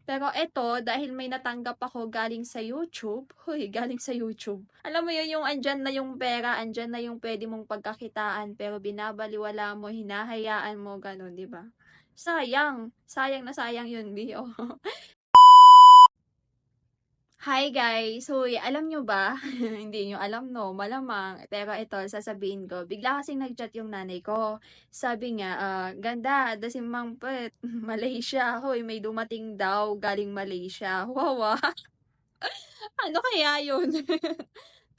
Pero eto, dahil may natanggap ako galing sa YouTube, huy, galing sa YouTube. Alam mo yun, yung andyan na yung pera, andyan na yung pwede mong pagkakitaan, pero binabaliwala mo, hinahayaan mo, ganun, di ba? Sayang. Sayang na sayang yun, Bio. Hi guys! Hoy, alam nyo ba? Hindi nyo alam no, malamang. Pero ito, sasabihin ko. Bigla kasing nag-chat yung nanay ko. Sabi niya, ganda, dasimang pet, Malaysia. Hoy, may dumating daw galing Malaysia. Wow, ah. Ano kaya yun?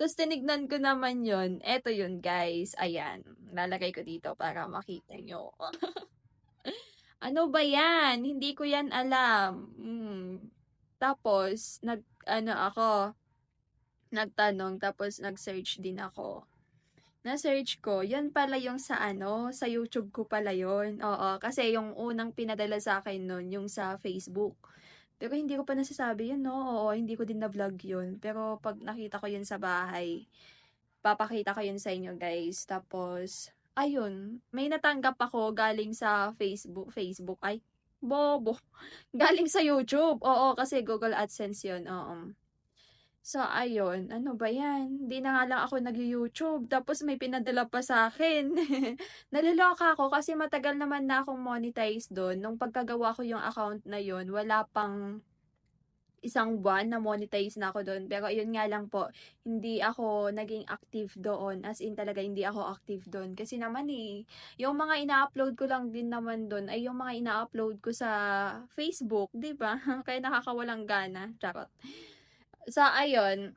Tapos tinignan ko naman yun. Eto yun guys. Ayan. Lalagay ko dito para makita nyo. Ano ba yan? Hindi ko yan alam. Tapos, nagtanong, tapos nag-search din ako. Na-search ko, yan pala yung sa YouTube ko pala yun. Oo, kasi yung unang pinadala sa akin nun, yung sa Facebook. Pero hindi ko pa nasasabi yun, no? Oo, hindi ko din na-vlog yun. Pero pag nakita ko yun sa bahay, papakita ko yun sa inyo, guys. Tapos, ayun, may natanggap ako galing sa Facebook, ay, bobo. Galing sa YouTube. Oo, kasi Google AdSense yun. Oo. So, ayun, ano ba yan? Hindi na nga lang ako nag-YouTube, tapos may pinadala pa sa akin. Naliloka ako kasi matagal naman na akong monetize doon. Nung pagkagawa ko yung account na yun, wala pang isang buwan na monetize na ako doon. Pero yun nga lang po, hindi ako naging active doon. As in talaga, hindi ako active doon. Kasi naman yung mga ina-upload ko lang din naman doon ay yung mga ina-upload ko sa Facebook, di ba? Kaya nakakawalang gana. Charot. So, ayun,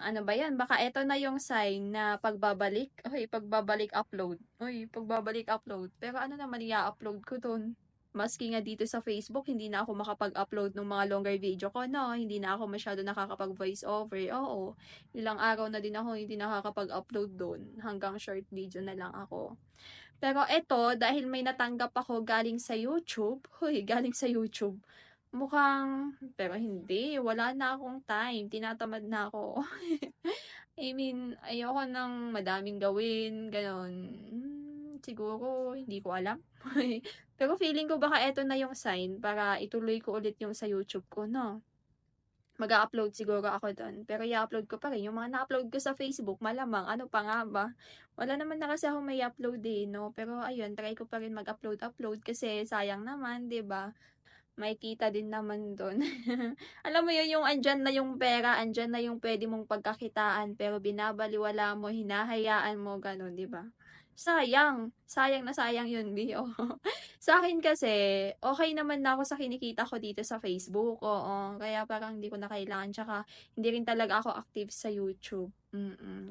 ano ba yan? Baka eto na yung sign na pagbabalik. Uy, pagbabalik upload. Uy, pagbabalik upload. Pero ano naman i-upload ko dun? Maski nga dito sa Facebook, hindi na ako makapag-upload ng mga longer video ko, no? Hindi na ako masyado nakakapag-voice over. Oo, ilang araw na din ako hindi nakakapag-upload doon. Hanggang short video na lang ako. Pero eto, dahil may natanggap ako galing sa YouTube, huy, galing sa YouTube, pero hindi, wala na akong time, tinatamad na ako. I mean, ayoko ng madaming gawin, gano'n. Siguro, hindi ko alam. Pero feeling ko baka eto na yung sign para ituloy ko ulit yung sa YouTube ko, no? Mag-a-upload siguro ako do'n, pero i-upload ko pa rin yung mga na-upload ko sa Facebook, malamang ano pa nga ba. Wala naman na kasi akong mai-upload, eh, 'no? Pero ayun, try ko pa rin mag-upload kasi sayang naman, 'di ba? Makikita din naman dun. Alam mo yun, yung andyan na yung pera, andyan na yung pwede mong pagkakitaan, pero binabaliwala mo, hinahayaan mo, ganun, di ba? Sayang. Sayang na sayang yun, Bio. Sa akin kasi, okay naman na ako sa kinikita ko dito sa Facebook, oo. Kaya parang hindi ko na kailangan, tsaka hindi rin talaga ako active sa YouTube.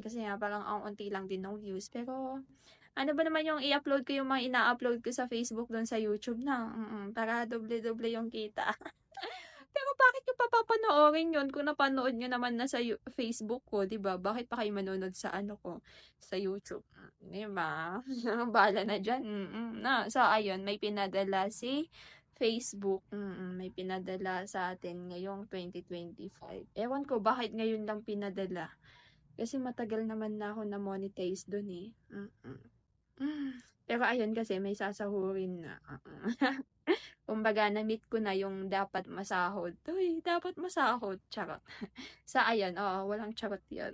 Kasi nga parang ang unti lang din ng views. Pero ano ba naman yung i-upload ko yung mga ina-upload ko sa Facebook do'n sa YouTube na, para doble-doble yung kita. Pero bakit niyo pa papanoorin yun kung napanood niyo naman na sa Facebook ko, 'di ba? Bakit pa kayo manonood sa ano ko, sa YouTube, 'di ba? Bahala na diyan, So ayun, may pinadala si Facebook, may pinadala sa atin ngayong 2025. Ewan ko bakit ngayon lang pinadala, kasi matagal naman na ako na-monetize do'n, eh, Pero ayun kasi may sasahurin na, Kumbaga na-meet ko na yung dapat masahod. Uy, dapat masahod, charot. Sa ayun, oo, walang charot 'yun.